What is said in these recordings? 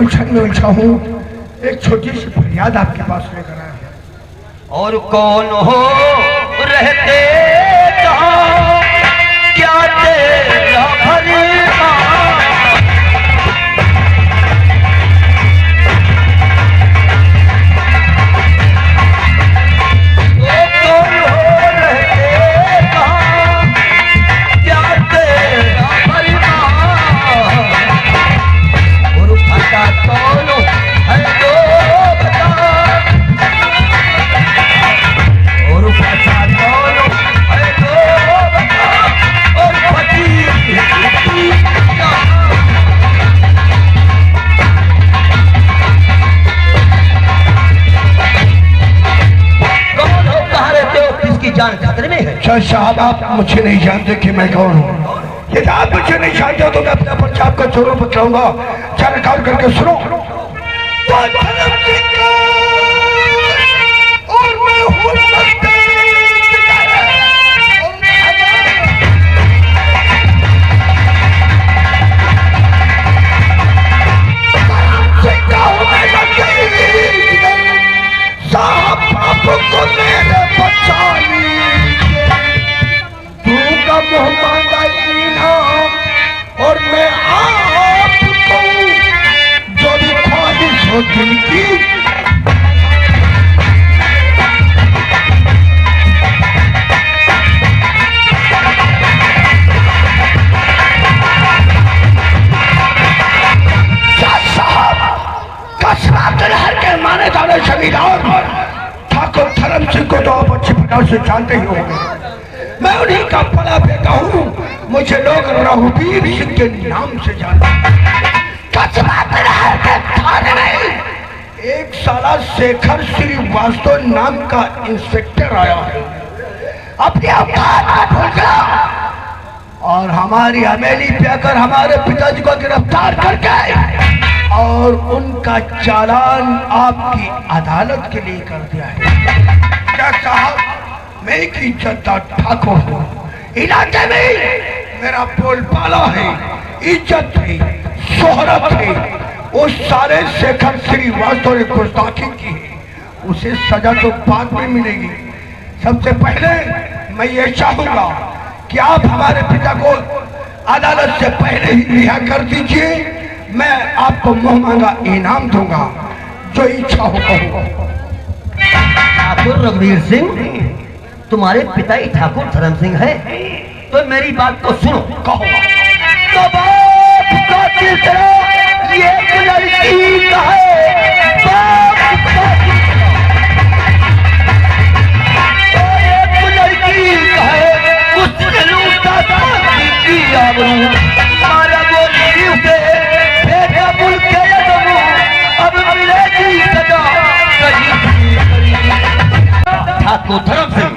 उलझन में उलझा हूँ। एक छोटी सी फरियाद आपके पास लेकर आया हूँ। और कौन हो रहते कहाँ, क्या तेरा भरमा, कौन हो रहते कहाँ, क्या तेरा भरमा, और फटा कौन है तो बता, और फटा कौन है तो बता, और फटी कौन हो, कहाँ रहते हो, किसकी जान खतरे में है? शाह साहब आप मुझे नहीं जानते कि मैं कौन हूँ। यदि आप मुझे नहीं जानते हो तो मैं अपने परिचय आपका जरूर बतलाऊंगा। चार रिकॉर्ड करके सुनो। तो धर्म सिंह और मैं हूँ साहब आपको मेरे बचा लीजिए, दूंगा मुँह मांगा इनाम, और मैं आपको जो भी ख्वाहिश हो दिल की के माने जाने जमींदार ठाकुर धर्म सिंह को तो आप अच्छी प्रकार से जानते ही होंगे। मैं उन्हीं का पला बेटा हूँ। मुझे लोग रघुवीर सिंह के नाम से जानते हैं। एक साला शेखर श्रीवास्तव नाम का इंस्पेक्टर आया है, अपने औकात भूल गया और हमारी हवेली पे आकर हमारे पिताजी को गिरफ्तार करके और उनका चालान आपकी अदालत के लिए कर दिया है। क्या साहब, मैं एक इज्जतदार ठाकुर हूँ, इलाके में मेरा बोलबाला है, इज्जत है, शोहरत है। उस सारे शेखर श्रीवास्तव ने गुस्ताखी की है, उसे सजा तो बाद में मिलेगी। सबसे पहले मैं ये चाहूंगा कि आप हमारे पिता को अदालत से पहले ही रिहा कर दीजिए। मैं आपको मुँह मांगा इनाम दूंगा, जो इच्छा हो कहूँगा। ठाकुर रघुवीर सिंह, तुम्हारे पिता ही ठाकुर धर्म सिंह है, तो मेरी बात को सुनो। कहो। तो बाप का चित्र ये लड़की का है, बाप का तो एक लड़की का है, उसने लूटा की आबरू, मारा बोली उसे बेटा बुल के अब मिलेगी सजा। ठाकुर धर्म सिंह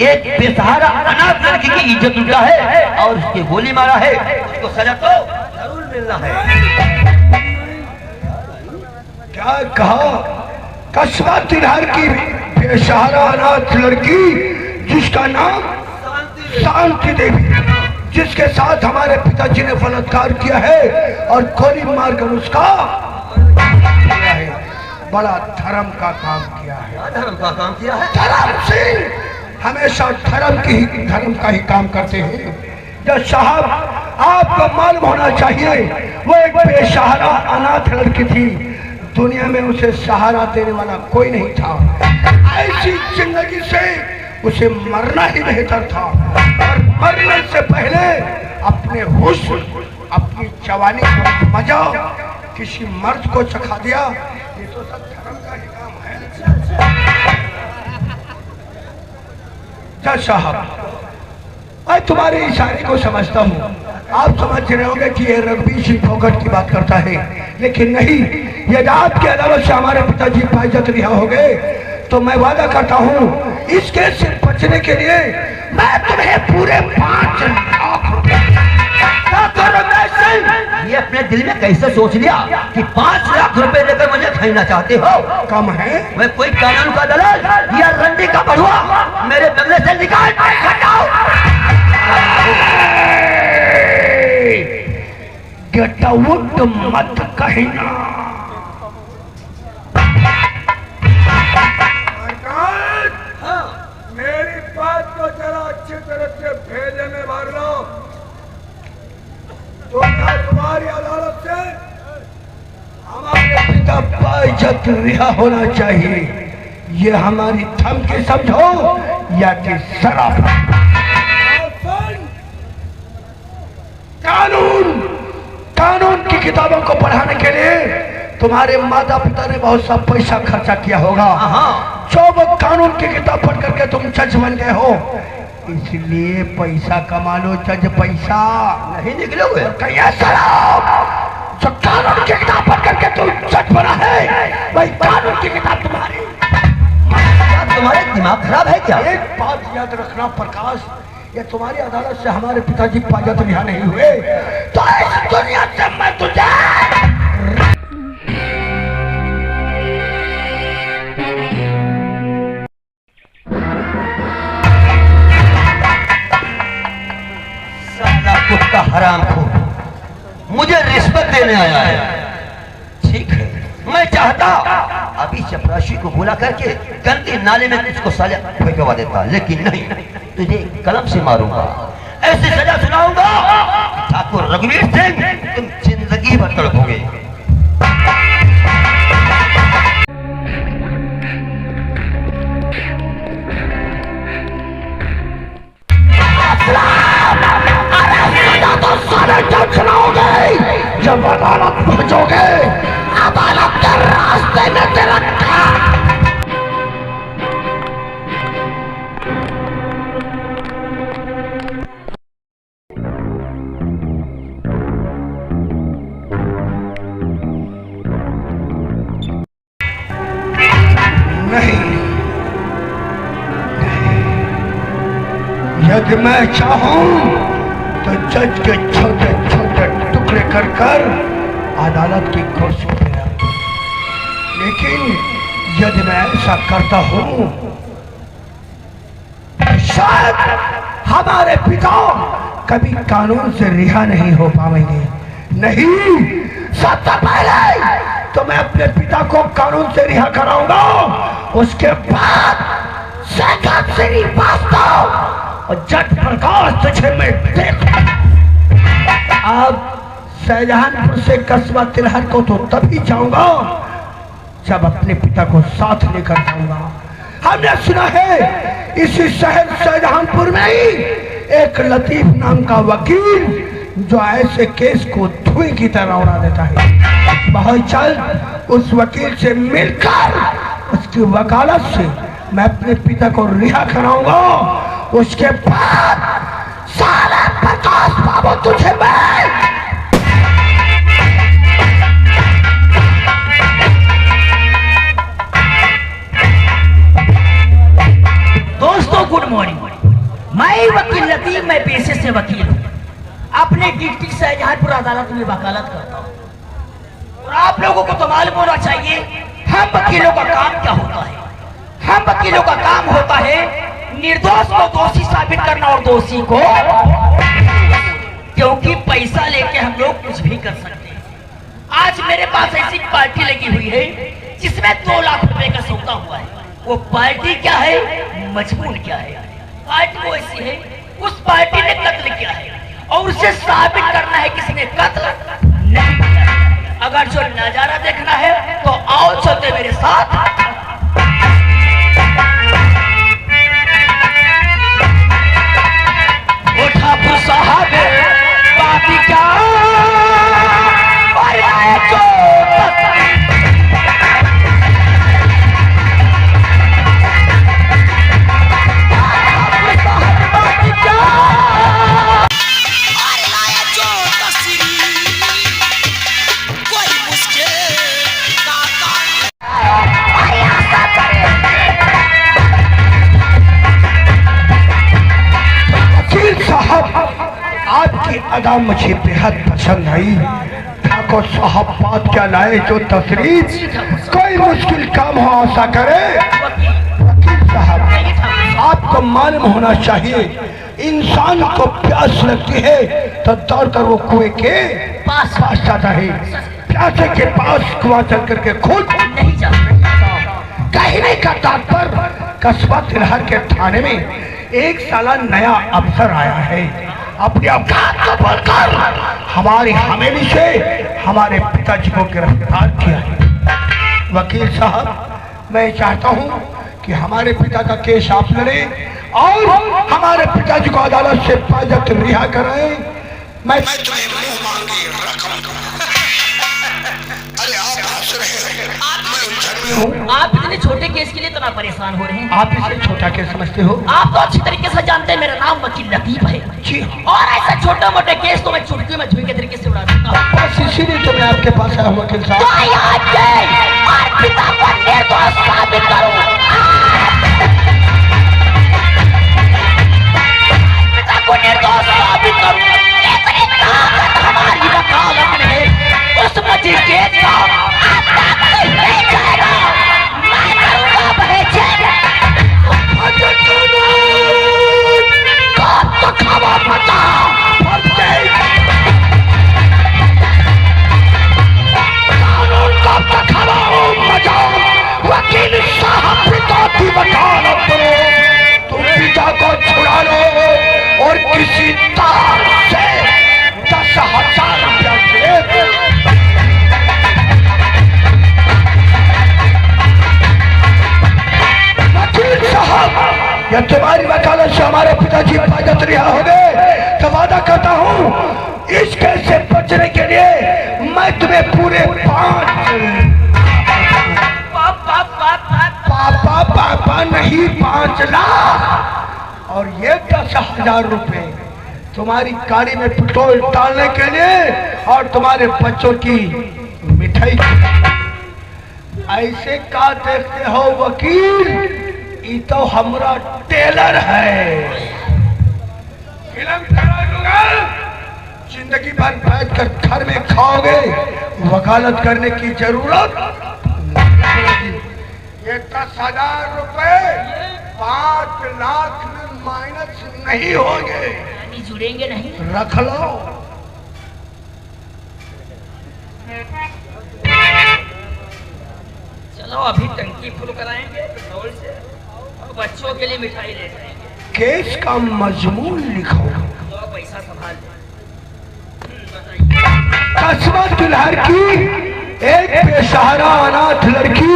एक बेसहारा अनाथ लड़की की इज्जत लूटा है और उसकी गोली मारा है, उसको सजा तो जरूर मिलना है। क्या कहा? कस्बा तिरहार की बेसहारा अनाथ लड़की जिसका नाम शांति देवी, जिसके साथ हमारे पिताजी ने बलात्कार किया है और गोली मारकर उसका किया है। बड़ा धर्म का काम किया है। धर्म का काम किया है। धर्म सिंह हमेशा धर्म का ही काम करते हैं। जब साहब आपको मालूम होना चाहिए, वो एक बेसहारा अनाथ लड़की थी, दुनिया में उसे सहारा देने वाला कोई नहीं था। ऐसी जिंदगी से उसे मरना ही बेहतर था, और मरने से पहले अपने हुस्न, अपनी जवानी का मजा किसी मर्द को चखा दिया। ये तो सब धर्म का ही काम है। जज साहब, मैं तुम्हारी इशारे को समझता हूँ। आप समझ रहे होंगे कि ये रघुवीर सिंह फोकट की बात करता है, लेकिन नहीं, यदि आपकी अदालत से हमारे पिताजी बाइज्जत रिहा हो गए तो मैं वादा करता हूँ इसके से बचने के लिए मैं तुम्हें पूरे 5 लाख रुपए। ये अपने दिल में कैसे सोच लिया कि 5 लाख रुपए देकर मुझे खरीदना चाहते हो? कम है? मैं कोई कानून का दलाल या रंडी का बढ़ुआ मेरे बंगले से निकाल हटाओ। गेट आउट मत कहना। की तरफ से भेजे में मार लो तो क्या तुम्हारी अदालत से हमारे पिता बाइज्जत रिहा होना चाहिए। ये हमारी धमकी समझो या कि शराब। कानून की किताबों को पढ़ाने के लिए तुम्हारे माता पिता ने बहुत सा पैसा खर्चा किया होगा। जो वो कानून की किताब पढ़ करके तुम जज बन गए हो, इसलिए पैसा कमा लो। जज पैसा नहीं निकलोगे। जो कानून की किताब पढ़ करके तुम जज बना है, भाई कानून की किताब तुम्हारे दिमाग खराब है क्या? एक बात याद रखना प्रकाश, ये तुम्हारी अदालत से हमारे पिताजी बाइज्जत रिहा नहीं हुए तो इस दुनिया से मैं तुझे साला कुत्ता हरामखोर मुझे रिश्वत देने आया है। ठीक है, मैं चाहता अभी चपरासी को बुला करके गंदे नाले में तुझको सजा फेंकवा देता, लेकिन नहीं, तुझे कलम से मारूंगा, ऐसी सजा सुनाऊंगा ठाकुर रघुवीर सिंह तुम जिंदगी भर तड़पोगे। तो सारे जज सुनाओगे जब अदालत पहुंचोगे। अदालत के रास्ते में तेरा यदि मैं चाहूं तो जज के छोटे छोटे टुकड़े कर कर अदालत की कुर्सी पर रख, लेकिन यदि मैं ऐसा करता हूं शायद हमारे पिता कभी कानून से रिहा नहीं हो पाएंगे। नहीं, सबसे पहले तो मैं अपने पिता को कानून से रिहा कराऊंगा, उसके बाद शेखर श्रीवास्तव और जज प्रकाश तुझे मैं देख। अब शाहजहानपुर से कस्बा तिलहट को तो तभी जाऊंगा जब अपने पिता को साथ लेकर जाऊंगा। हमने सुना है इसी शहर शाहजहानपुर में ही एक लतीफ नाम का वकील जो ऐसे केस को धुएं की तरह उड़ा देता है। बहुत जल्द उस वकील से मिलकर उसकी वकालत से मैं अपने पिता को रिहा कराऊंगा। उसके बाद सारा प्रकाश बाबू तुझे मैं दोस्तों गुड मॉर्निंग। मैं वकील लतीफ, मैं पेशे से वकील हूँ, अपने डिस्ट्रिक्ट शाहजहानपुर अदालत में वकालत करता हूँ। और आप लोगों को तो मालूम होना चाहिए हम वकीलों का काम क्या होता है। हम वकीलों का काम होता है निर्दोष को दोषी साबित करना और दोषी को, क्योंकि पैसा लेके हम लोग कुछ भी कर सकते हैं। आज मेरे पास ऐसी पार्टी लगी हुई है जिसमें 2 लाख रुपए का सौदा हुआ है। वो पार्टी क्या है, मजबूर क्या है। पार्टी वो ऐसी है, उस पार्टी ने कत्ल किया है और उसे साबित करना है किसने कत्ल नहीं किया। अगर जो नजारा देखना है तो आओ चलते मेरे साथ। ठाकुर साहब बाकी क्या अदा मुझे बेहद पसंद आई। ठाकुर साहब बात क्या लाए जो तशरीफ, कोई मुश्किल काम हो ऐसा करे। वकील साहब आपको मालूम होना चाहिए इंसान को प्यास लगती है तो दौड़कर वो कुएं के पास जाता है। प्यासे के पास कुआं चल करके खुद नहीं जाता। कहने का तात्पर्य कस्बा तिलहट के थाने में एक साला नया अफसर आया है, अपने औकात को बढ़कर हमारी हवेली से हमारे पिताजी को गिरफ्तार किया है। वकील साहब, मैं चाहता हूं कि हमारे पिता का केस आप लड़ें और हमारे पिताजी को अदालत से बाजत रिहा कराएं। मैं तुम्हें मुंह मांगी रकम दूंगा। अरे आप हंस रहे हैं, मैं उलझन में हूं। आप इतने छोटे केस के लिए इतना परेशान हो रहे हैं? आप इसे छोटा केस समझते हो? आप तो अच्छी तरीके से जानते हैं मेरा नाम वकील लतीफ है जी, और ऐसा छोटा मोटा केस तो मैं चुटकी में झुई के तरीके से उड़ा देता हूँ। बस इसीलिए तो मैं आपके पास आया हूं वकील साहब। तो आज और पिता को निर्दोष साबित करो। पिता को निर्दोष साबित करो। इतनी ताकत हमारी वकालत में है, उस मजिस्ट्रेट को आप ताकत नहीं जाएगा। मैं करूंगा पहचान। खावा मचा कानून का पखावा मचाओ। वकील साहब पिता की वकालत करो। तुम पिता को छुड़ा लो और किसी तार से 10,000 रुपया दे। वकील साहब, या तुम्हारी वकालत से हमारे पिताजी बाजत रिहा हो गए तो वादा करता हूँ इस केस से बचने के लिए मैं तुम्हें पूरे 5 पापा नहीं 5 लाख और ये 10,000 रुपए तुम्हारी गाड़ी में पेट्रोल डालने के लिए और तुम्हारे बच्चों की मिठाई। ऐसे का देखते हो वकील, ये तो हमारा टेलर है। फिल्म करा दूंगा, जिंदगी भर बैठ कर घर में खाओगे, वकालत करने की जरूरत नहीं। ये 10,000 रुपए 5 लाख में माइनस नहीं होंगे। जुड़ेंगे नहीं? रख लो। चलो अभी टंकी फुल कराएंगे पेट्रोल से और बच्चों के लिए मिठाई ले जाएंगे। केस का मजमून लिखो। तो पैसा संभाल ले। कस्बा तिलहर की एक बेसहारा अनाथ लड़की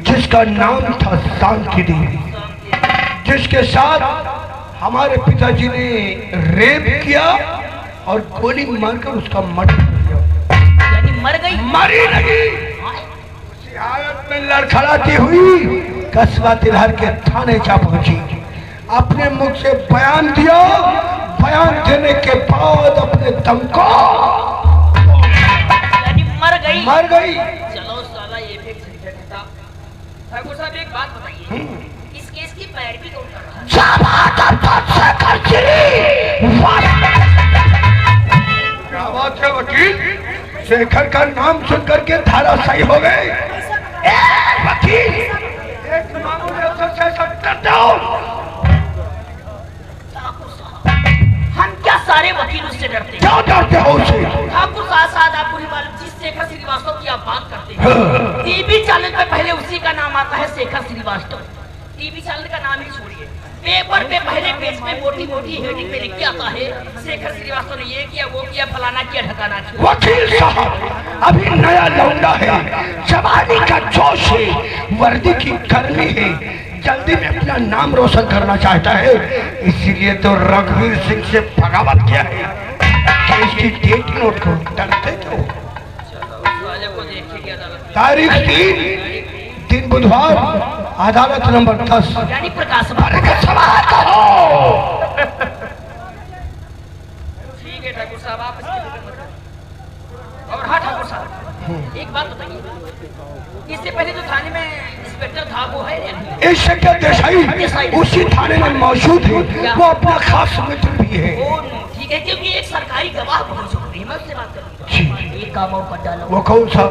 जिसका नाम था शांति देवी, जिसके साथ हमारे पिताजी ने रेप किया और गोली मारकर उसका मर्डर किया। यानी मर गई? मरी नहीं, उसी हालत में लड़खड़ाती हुई कस्बा तिलहर के थाने जा पहुंची। अपने मुख से बयान दिया, बयान देने के बाद अपने दम को यानी मर गई? मर गई। चलो साला ये भी ठाकुर साहब एक बात बताइए, इस केस की पैरवी कौन कर रहा है? क्या बात है वकील, शेखर का नाम सुन करके धाराशायी हो गए। वकील एक मामूली अफसर से ऐसा डरते हो? हम क्या सारे वकील उससे डरते हैं? क्या डरते हो उसे? ठाकुर साहब आपको नहीं मालूम, जिस शेखर श्रीवास्तव की आप बात करते हैं टीवी चैनल पे पहले उसी का नाम आता है, शेखर श्रीवास्तव। टीवी चैनल का नाम ही छोड़िए, पेपर पे पहले पेज पे मोटी मोटी हेडिंग पे लिख के आता है शेखर श्रीवास्तव ने ये किया, वो किया, फलाना किया, ढकाना किया। वकील साहब अभी नया लौंडा है, जवानी का जोश है, वर्दी की गर्मी है, जल्दी में अपना नाम रोशन करना चाहता है, इसीलिए तो रघुवीर सिंह से बगावत किया है। केस की डेट नोट को डरते क्यों? तारीख 3 दिन बुधवार, अदालत नंबर 10। यानी प्रकाश सवाल करो। ठीक है ठाकुर साहब, आप इसकी फिक्र मत करो। और हाँ ठाकुर साहब एक बात बताइए, इससे पहले जो थाने में इंस्पेक्टर था वो है या नहीं? इंस्पेक्टर देसाई उसी थाने में मौजूद है, वो अपना खास मित्र भी है। ठीक है, क्योंकि एक सरकारी गवाह बहुत जरूरी है, मैं उससे बात करूंगा। एक काम और कर डालो। वो कौन सा?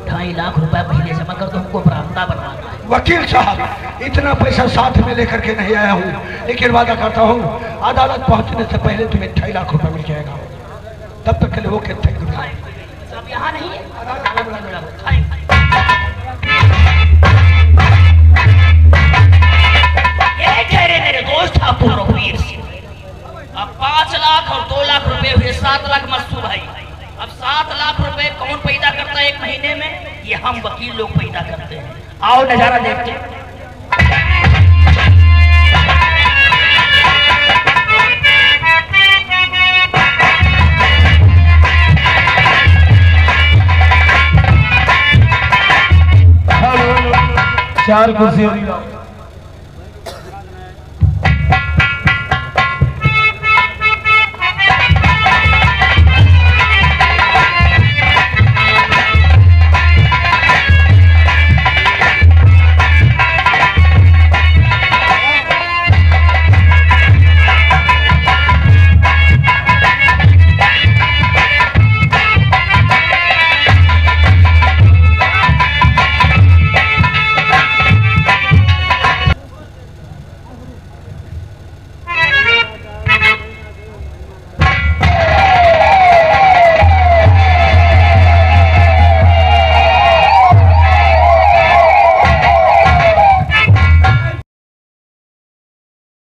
2.5 लाख रुपए महीने जमा कर दो, हमको बरामदा बनवाना है। वकील साहब इतना पैसा साथ में लेकर के नहीं आया हूँ, लेकिन वादा करता हूँ अदालत पहुँचने से पहले तुम्हें 2.5 लाख रुपए मिल जाएगा। तब तक के लिए वो कहते हैं अब यहाँ नहीं है, ये ठहरे मेरे दोस्त हम वकील लोग पैदा करते हैं। आओ नजारा देखते हैं। चार कुर्सी